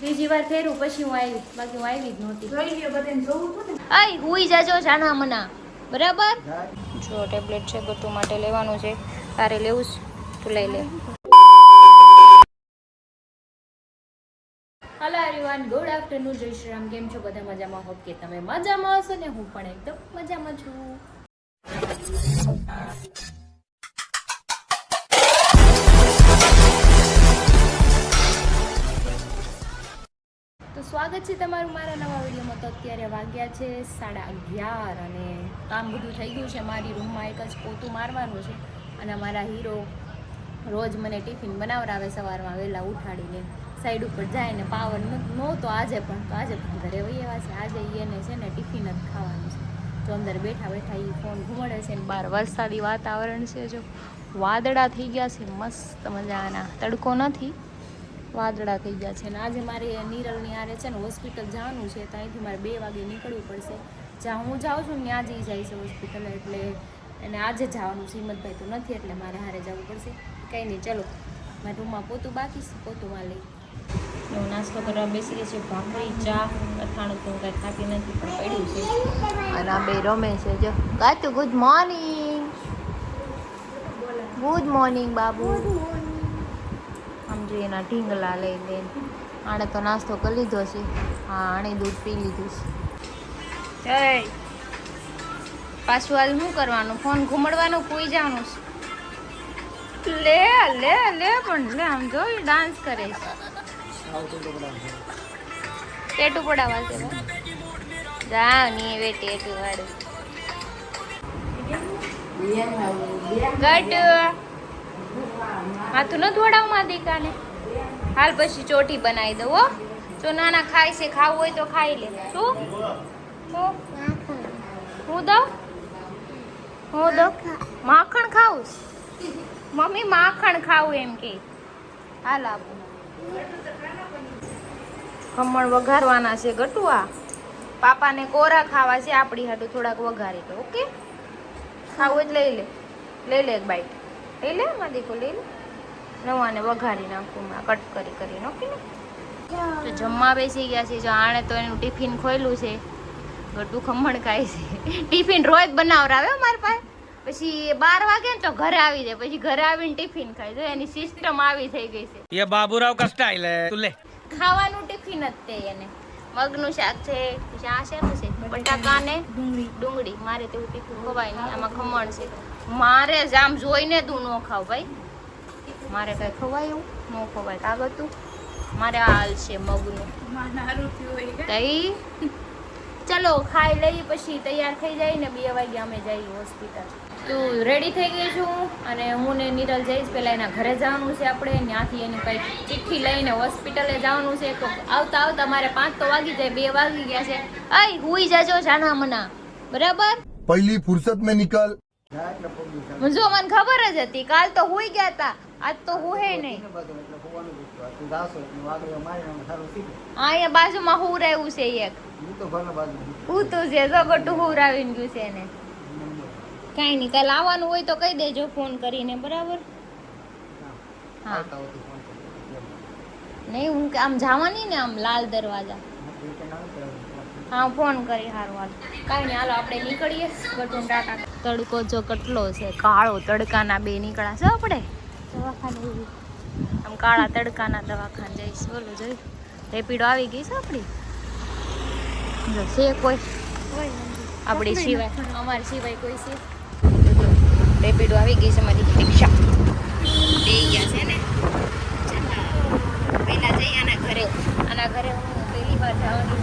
બીજી વાર ફેરું પછી હું આવી, બાકી હું આવી જ નહોતી. જોઈ લ્યો બધાને જોવું હતું ને. આય હુઈ જાજો જાના મના, બરાબર? જો ટેબ્લેટ છે ગટુ માટે લેવાનું છે. તારે લેવું છે તું લઈ લે. હેલો એવરીવન, ગુડ આફ્ટરનૂન, જય શ્રી રામ. કેમ છો બધા? મજામાં? હોપ કે તમે મજામાં હશો ને હું પણ એકદમ મજામાં છું. તો સ્વાગત છે તમારું મારા નવા વિડીયોમાં. તો અત્યારે વાગ્યા છે 11:30 અને કામ બધું થઈ ગયું છે. મારી રૂમમાં એક જ પોતું મારવાનું છે અને અમારા હીરો રોજ મને ટિફિન બનાવડાવે સવારમાં વહેલા ઉઠાડીને. સાઈડ ઉપર જાય ને પાવર નહોતો આજે પણ, તો આજે પણ ઘરે વહી આવ્યા છે. આજે એને છે ને ટિફિન જ ખાવાનું છે. તો અંદર બેઠા બેઠા એ ફોન ઘુમાડે છે ને બહાર વરસાદી વાતાવરણ છે. જો વાદળા થઈ ગયા છે મસ્ત મજાના, તડકો નથી, વાદળા થઈ ગયા છે. ને આજે મારે નીરલની આરે છે ને હોસ્પિટલ જવાનું છે, તો અહીંથી મારે 2 વાગે નીકળવું પડશે. જ્યાં હું જાઉં છું ને ત્યાં જ જાય છે હોસ્પિટલ, એટલે એને આજે જવાનું છે. હિંમતભાઈ તો નથી એટલે મારે હારે જવું પડશે. કંઈ નહીં, ચલો મારા રૂમમાં પોતું બાકી છે, પોતુંમાં લઈ હું નાસ્તો કરવા બેસી ગઈ છે. ભાખરી, ચા, અથાણું તો હું કાંઈ ખાતી નથી પણ પડ્યું છે. અને આ બે રમે છે. જો ગાતું ગુડ મોર્નિંગ, ગુડ મોર્નિંગ બાબુ. આમ જોઈએ એના ઢીંગલા લઈ લે. આણે તો નાસ્તો કરી લીધો છે. હા, આણે દૂધ પી લીધું છે. પાછું હાલ શું કરવાનું? ફોન ઘુમાડવાનું, કૂઈ જવાનું છે. લે લે લે પણ લે, આમ જો ડાન્સ કરે છે. ટેટુ પડાવવા છે જાવ ની હવે ટેટુ વાળું ગટ હાથું ન ધોડાવ માં દીકાને. હાલ પછી ચોટી બનાવી દઉં હો. જો નાના ખાય છે, ખાવું હોય તો ખાઈ લે. શું હું દઉં? હું દઉં માખણ ખાવું? મમ્મી માખણ ખાવું એમ કે. હાલ આપું. ખમણ વઘારવાના છે ગટુઆ. પાપાને કોરા ખાવા છે, આપણી હાટું થોડાક વઘારી દો. ઓકે, ખાવું એટલે લઈ લે, લઈ લે એક બાઈટ લઈ લે માં દીકો, લઈ લે. નવાને વઘારી નાખું કટ કરીને. ઓકે ને, તો જમવા બેસી ગયા છે. જો આણે તો એનું ટિફિન ખોલ્યું છે. ગટુ ખમણ ખાય છે. ટિફિન રોજ બનાવરાવે મારી પાસે. પછી 12 વાગે ને તો ઘરે આવી જાય, પછી ઘરે આવીને ટિફિન ખાય. જો એની સિસ્ટમ આવી થઈ ગઈ છે. ये बाबूराव का स्टाइल है, तू ले ખાવાનું ટિફિન જ તે એને. મગનું શાક છે, પછી આ શેનું છે? બટાકા ને ડુંગળી. મારે તેવું ટિફિન ખવાય નહીં. આમાં ખમણ છે. મારે જામ જોઈને તું ન ખાવ ભાઈ, મારે કઈ ખવાય એવું ન ખવાય. કાગતું મારે હાલ છે મગનું. તઈ ચલો ખાઈ લઈ, પછી તૈયાર થઈ જાય ને 2 વાગે અમે જઈએ હોસ્પિટલ. તું રેડી થઈ ગઈ છું અને હું ને નિરલ જઈશ. પહેલાં એના ઘરે જવાનું છે આપણે, ત્યાંથી એને કંઈક ચિઠ્ઠી લઈને હોસ્પિટલે જવાનું છે. તો આવતા આવતા મારે 5 તો વાગી જાય, 2 વાગી ગયા છે. અય હુઈ જાજો જાના મના, બરાબર? पहली फुर्सत में निकल। જો મને ખબર જ હતી, કાલ તો હુઈ ગયા હતા, આજ તો હુએ નહીં. અહીંયા બાજુમાં હું રહેવું છે એક. હું તો છે જગટું હું રાવીને ગયું છે એને. કઈ નહીં, કાલ આવવાનું હોય તો કહી દેજો ફોન કરીને, બરાબર? હા નહીં, હું આમ જવાની ને આમ લાલ દરવાજા. હા ફોન કરી. સારું હાલ, કાંઈ નહીં, હાલો આપણે નીકળીએ. ગટું ટાટા. તડકો જો કેટલો છે, કાળો તડકાના 2 નીકળ્યા છે. આપણે દવાખાને આમ કાળા તડકાના દવાખાને જઈશ. બોલો જોઈ, રેપિડો આવી ગઈ છે આપણી. જો છે કોઈ આપણી સિવાય, અમારી સિવાય કોઈ છે? રેપિડો આવી ગઈ છે, મારી રિક્ષા દઈ ગયા છે ને. પહેલા જઈ આના ઘરે હું પહેલી વાર જવાની.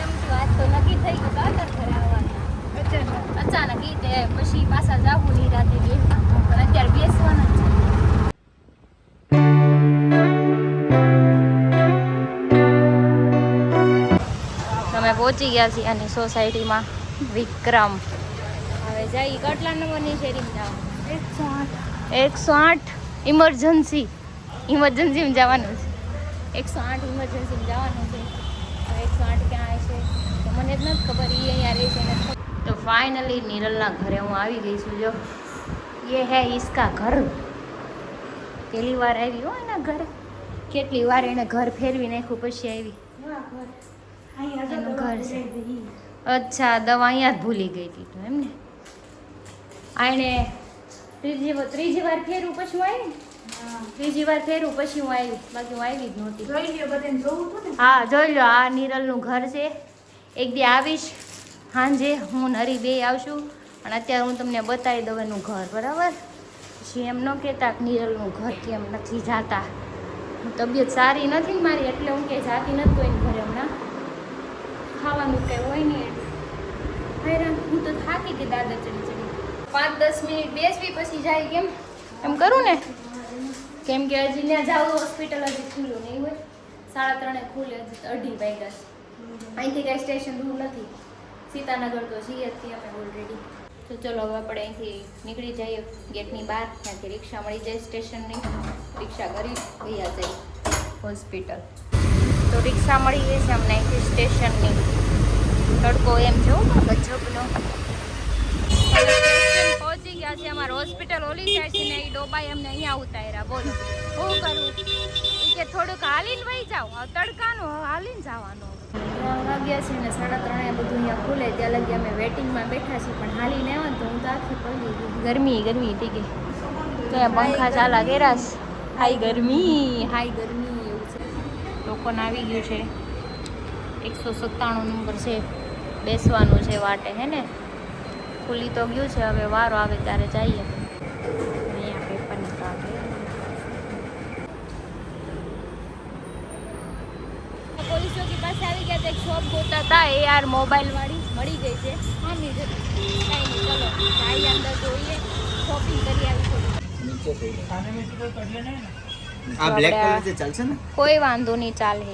એમ વાત તો નક્કી થઈ ગયું કાતર ઘરે આવવાનું. અચાનક ઈ તે પછી પાછા જાવું નહીં રાતે બેસવા, પણ અત્યારે બેસવાના જ છે. અમે પહોંચી ગયા છીએ અને સોસાયટીમાં વિક્રમ. હવે જઈ કેટલા નંબરની શેરીમાં જવાનું? 108 ઇમરજન્સીમાં જવાનું છે. 108 ઇમરજન્સીમાં જવાનું છે. 108 ક્યાં છે તો મને જ નથી ખબર. એ અહીંયા રહે છે ને. તો ફાઇનલી નિરલના ઘરે હું આવી ગઈ છું. જો ये है इसका घर. પહેલી વાર આવી હો એના ઘરે. કેટલી વાર એને ઘર ફેરવી નાખ્યું પછી આવી. એનું ઘર છે. અચ્છા, દવા અહીંયા જ ભૂલી ગઈ હતી તો એમ ને. આને ત્રીજી વાર ફેરવું પછી હું આવી. ત્રીજી વાર ફેરવું પછી હું આવી, બાકી હું આવી જ નહોતી. હા જોઈ લો, આ નિરલનું ઘર છે. એક દી આવીશ સાંજે, હું ને હરી બે આવશું અને અત્યારે હું તમને બતાવી દઉં એનું ઘર, બરાબર? પછી એમ ન કહેતા કે નિરલનું ઘર કેમ નથી જાતા. તબિયત સારી નથી ને મારી, એટલે હું ક્યાંય જાતી નથી કોઈને ઘરે હમણાં. ખાવાનું કંઈ હોય નહીં એટલે હેરાન. હું તો થાકી ગઈ દાદા ચડી ચડી. 5-10 મિનિટ બેસવી પછી જાય કેમ એમ કરું ને, કેમ કે હજી ત્યાં જાવ હોસ્પિટલ હજી ખુલ્લું નહીં હોય. 3:30 ખુલે, હજી 2:30 વાગ્યા છે. અહીંથી કાંઈ સ્ટેશન દૂર નથી, સીતાનગર તો છીએ જ અમે ઓલરેડી. તો ચલો હવે આપણે અહીંથી નીકળી જઈએ ગેટની બહાર. ત્યાંથી રિક્ષા મળી જાય સ્ટેશનની, રિક્ષા કરી ગયા જઈએ હોસ્પિટલ. તો રિક્ષા મળી ગઈ છે અમને અહીંથી સ્ટેશનની. તડકો એમ જો ગજબનો. સ્ટેશન પહોંચી ગયા છે. અમારે હોસ્પિટલ ઓલી જાય છે ને એ ડોબાઈ અમને અહીંયા ઉતાર્યા. બોલો શું કરું? એ કે થોડુંક હાલીને વહી જાઓ, તડકાનું હાલીને જવાનું. 3 વાગ્યા છે ને 3:30 બધું અહીંયા ખુલે ત્યાં લગી અમે વેટિંગમાં બેઠા છીએ. પણ હાલીને આવ્યા તો હું તો આખી પલળી ગઈ. ગરમી થઈ ગઈ. તો પંખા ચાલા ગેરાસ. હાઈ ગરમી એવું છે. લોકોને આવી ગયું છે. 197 નંબર છે, બેસવાનું છે વાટે, હે ને? ખુલી તો ગયું છે, હવે વારો આવે ત્યારે જઈએ. અહીંયા પેપરની કાગળ. પોલીસ ચોકી પાસે આવી ગયા. એક શોપ ગોતા હતા એ યાર મોબાઈલ વાળી મળી ગઈ છે. હા નહીં કાંઈ નહીં, ચલો જાય અંદર જોઈએ, શોપિંગ કરી આવી થોડી. આ બ્લેક કલર જે ચાલશે ને? કોઈ વાંધો નહીં, ચાલે.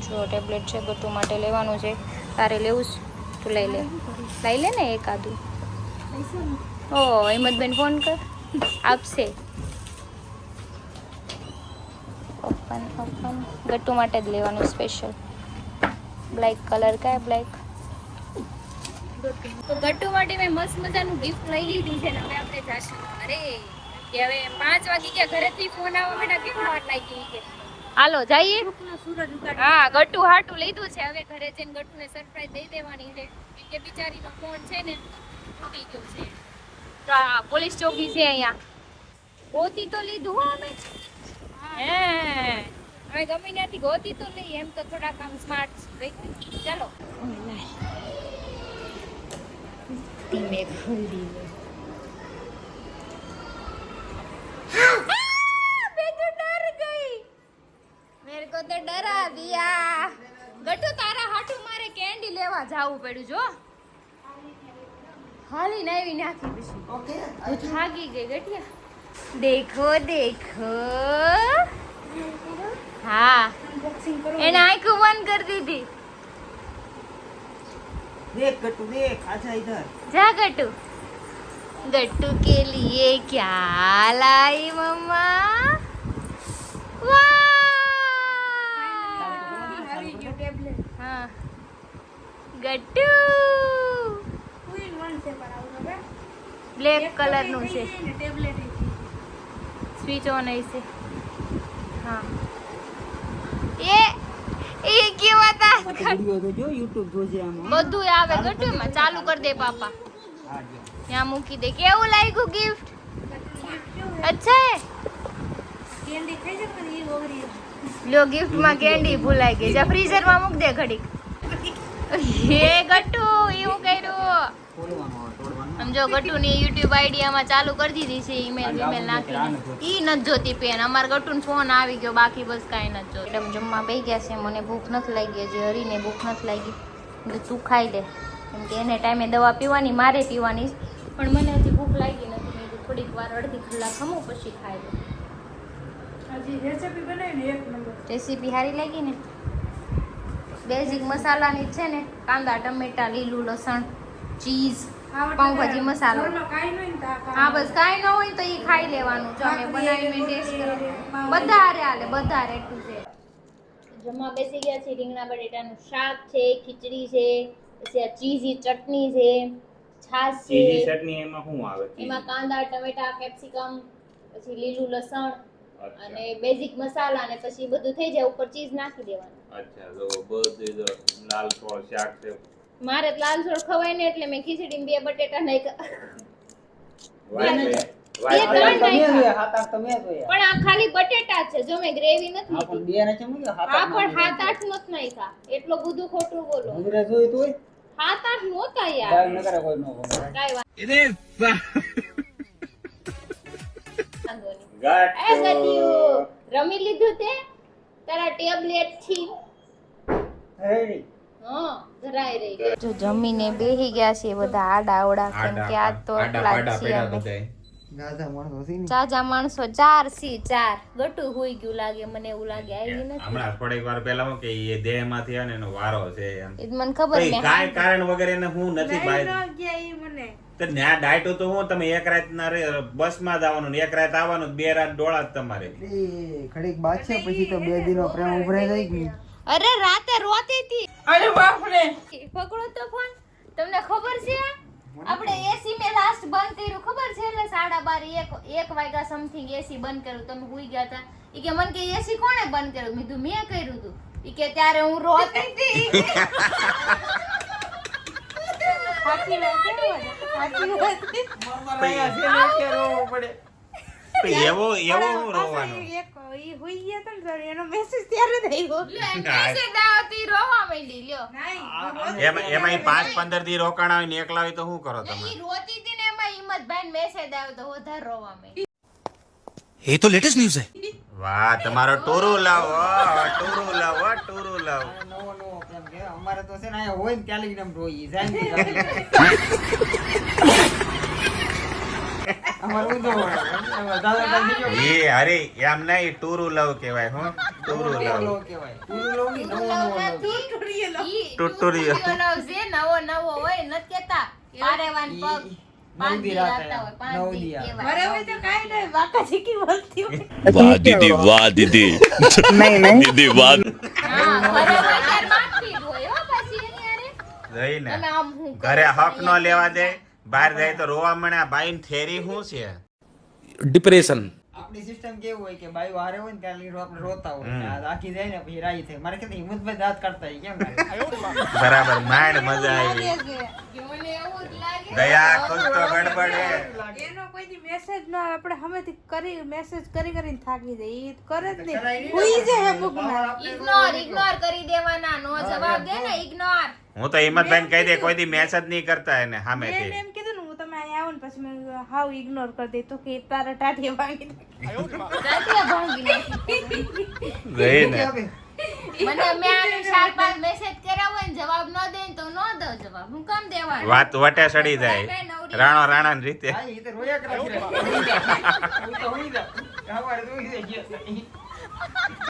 જો ટેબ્લેટ છે, ગટુ માટે લેવાનું છે. તારે લેવું છે? તું લઈ લે ને એકાદું. ઓ હિંમતબેન ફોન કર, આપશે. ઓપન ગટ્ટુ માટે જ લેવાનું સ્પેશિયલ. બ્લેક કલર કાય બ્લેક. તો ગટ્ટુ માટે મેં મસ્ત મજાનું ગિફ્ટ લઈ લીધું છે ને હવે આપણે જાશું. અરે કે હવે 5 વાગી ગયા, ઘરેથી ફોન આવવા બેટા કેમ વાર લાગી કે હાલો જઈએ. હા ગટ્ટુ હાટું લીધું છે. હવે ઘરે જઈને ગટ્ટુને સરપ્રાઈઝ દઈ દેવાની છે કે બિચારીનો ફોન છે ને તૂટી ગયો છે. તો આ પોલીસ ચોકી છે અહીંયા. ગોતી તો લીધું હો અમે. હે હવે ગમે ત્યાંથી ગોતી તો નહીં, એમ તો થોડા કામ સ્માર્ટ રહી. ચાલો ધીમે ખોલી લે. मैं तो डर गई, मेरे को तो डरा दिया. गट्टू तारा हाटू मारे કેન્ડી લેવા જાવું પડ્યું. જો હાલી નાવી નાખી પછી. ઓકે હું થાકી ગઈ ગટિયા. દેખો हाँ એને આંખો બંધ कर दी थी. देख गट्टू देख, आजा इधर. जा गट्टू. गट्टू के लिए क्या लाई मम्मा? हाँ गट्टू બ્લેક કલર નું છે. સ્વિચ ઓન છે. હા એ કેવા હતા વિડિયો તો જો YouTube જોજે આમાં. બધું આવે ગટ્ટુમાં. ચાલુ કરી દે પાપા. હા જો. ત્યાં મૂકી દે. કેવું લાગ્યું ગિફ્ટ? અચ્છા હે. કેન્ડી ખાઈ છે પણ એ ઓગરી. લ્યો ગિફ્ટ માં કેન્ડી ભૂલાઈ ગઈ. જા ફ્રીઝર માં મૂક દે ઘડીક. હે ગટ્ટુ એવું કર્યું. સમજો ગટ્ટુ ની YouTube આઈડી આમાં ચાલુ કરી દીધી છે. ઈમેલ નાખીને ઈ નથી જોતી પેન. અમાર ગટ્ટુ ને ફોન આવી ગયો, બાકી બસ કાંઈ નથી જોતું. મેડમ જમવા બેસી ગયા છે. મને ભૂખ નથી લાગી હજી, હરીને ભૂખ નથી લાગી. તું ખાઈ લે, કેમ કે એને ટાઈમે દવા પીવાની, મારે પીવાની. પણ મને હજી ભૂખ લાગી નથી. મેં થોડીક વાર અડધી કલાક ખમું પછી ખાઈ લે. હજી રેસીપી બનાવીને એક નંબર. રેસીપી સારી લાગી ને? બેઝિક મસાલાની જ છે ને, કાંદા ટમેટા લીલું લસણ ચીઝ પાઉંભાજી મસાલો. ઘરમાં કાંઈ નહીં ને તો આ હા બસ કાંઈ ન હોય તો એ ખાઈ લેવાનું. જો અમે બનાવીને ટેસ્ટ કરો. બધા હારે હાલે, બધા હારે એટલું છે. જમવા બેસી ગયા છે. રીંગણા બટેટાનું શાક છે, ખીચડી છે, પછી આ ચીઝી ચટણી છે, છાશ છે. ચીઝી ચટણી એમાં શું આવે? એમાં કાંદા ટમેટા કેપ્સિકમ, પછી લીલું લસણ, અને બેઝિક મસાલા ને પછી બધું થઈ જાય ઉપર ચીઝ નાખી દેવાનું. અચ્છા તો બધું જો લાલ છોળ શાક છે મારે તો લાલ છોડ ખવાય ને એટલે મેં ખીચડી 2 બટેટા નાખ્યા. વાહ બે ત્રણ નાખ્યા. હાથ આઠ તમે તો યાર પણ આ ખાલી બટેટા જ છે, જો મેં ગ્રેવી નથી હા પણ લીધી. બે ને ચમ કે હાથ હા પણ 7-8 નથી નાખ્યા, એટલો બધું ખોટું બોલો. ગુજરાત જોઈ તોય 7-8 નહોતા યાર. ડાળ ન કરે કોઈ નો ગમે કાઈ વાંધો નહીં. ગાંઠ એ ગડિયું, રમી લીધું તે તારા ટેબ્લેટ થી? હેડી હા, ધરાઈ રહી. જો જમીને બેહી ગયા છે બધા આડા અવડા, કેમ કે આજ તો એટલા જ છીએ અમે. ગાધા માણસો છે ને જાજા માણસો 4 સી 4. ગટુ હોઈ ગયું લાગે, મને એવું લાગે આવી નથી. હમણાં થોડીક વાર પહેલા હું કે એ દેહમાંથી અને એનો વારો છે એમ એ મને ખબર કઈ મેં કાંઈ કારણ વગેરે ને હું નથી ભાઈ ગયા ઈ મને તો ન્યા ડાયટો તો હું તમે એક રાત ના બસમાં જ આવવાનું ને એક રાત આવવાનું 2 રાત ડોળા જ તમારે એ ઘડીક બાદ છે પછી તો 2 દિનો પ્રેમ ઉભરાઈ જાય કે અરે રાતે રોતી હતી. અરે બાપ રે પકડો તો ફોન. તમને ખબર છે આપણે એસી મે લાસ્ટ બંધ કર્યું ખબર છે? એટલે 12:30 1 વાગ્યા સમથિંગ એસી બંધ કર્યું. તમે હુઈ ગયા હતા. ઈ કે મને કે એસી કોણે બંધ કર્યું? મેં કીધું મેં કર્યું હતું. ઈ કે ત્યારે હું રોતી હતી. સાચી વાત છે સાચી વાત છે. એવો હું રોવાનો એક ઈ હોઈ ગયા તા ને તો એનો મેસેજ ત્યારે જ આવ્યો. મેસેજ આવતી રોવા માંડી લ્યો. એમાં 5-15 દી રોકાણ આવીને એકલા હોય તો શું કરો તમે ઈ રોતી હતી ને એમાં હિંમતભાઈ ને મેસેજ આવ્યો તો વધારે રોવા માંડી. ये तो लेटेस्ट न्यूज है. વાહ તમારો ટોરું લાવો ટોરું લાવો નવો નવો પ્રેમ કે અમારે તો છે ને અહીંયા હોય ને ત્યાં લઈને આમ રોઈએ જાય ને અમાર ઊંધો હોય દાદા એ અરે એમ નહીં ટોરું લાવ કહેવાય હો ટોરું લાવ લો કહેવાય પૂરું લો ની નવો નવો લો ઈ ટુટુરિયલ. ટુટુરિયલ છે, નવો હોય નથી કેતા. પારેવાન પગ પાંચ દી રાતા હોય, 5 દી કહેવાય. અરે હોય તો કાઈ નહીં વાકા ચીકી બોલતી હોય. वाह दीदी वाह दीदी दीदी वाह હા, ઘરે હોય ત્યારે માંગતી જ હોય હો પાછી એની હારે. જઈને તમે આમ હું ઘરે હક ન લેવા દે બહાર જાય તો રોવા મળે બાઈ થેરી શું છે डिप्रेशन. આપણી સિસ્ટમ કેવું હોય કે બાયો હારે હોય ને ત્યાં લઈને આપણે રોતા હોય ને આ આખી જાય ને પછી રાઈ થાય મારે કે હિંમતભાઈ દાંત કાઢતા હોય કેમ કરે? બરાબર માંડ મજા આવી મને એવું જ લાગે. દયા ખુશ તો ગડબડે એનો કોઈ દી મેસેજ ન આવે, આપણે હમેથી કરી મેસેજ કરીને થાકી જાય. ઈ કરે જ કરાય નહીં. નહીં. હુઈ જાય અમુકના. ઇગ્નોર કરી દેવાના. નો જવાબ દે ને ઇગ્નોર. હું તો હિંમતભાઈ કહી દે કોઈ દી મેસેજ નહીં કરતા એને મેં સામેથી એમ કીધું ને હું તમે અહીંયા આવો ને પછી મેં હાવ ઇગ્નોર કરી દે તો કે તારા ટાઢીએ ભાંગી દે. રાતે ભાંગી નાખી. જઈને મને મેં આને 4-5 મેસેજ કર્યા હોય ને જવાબ ન દે ને તો ન દો જવાબ. હું કામ દેવાનો? વાત વટે સડી જાય રાણા ની રીતે હા, ઈ તો રોયા કરે છે. હું તો હુઈ જાઉં. સવારે તો હુઈ જાય.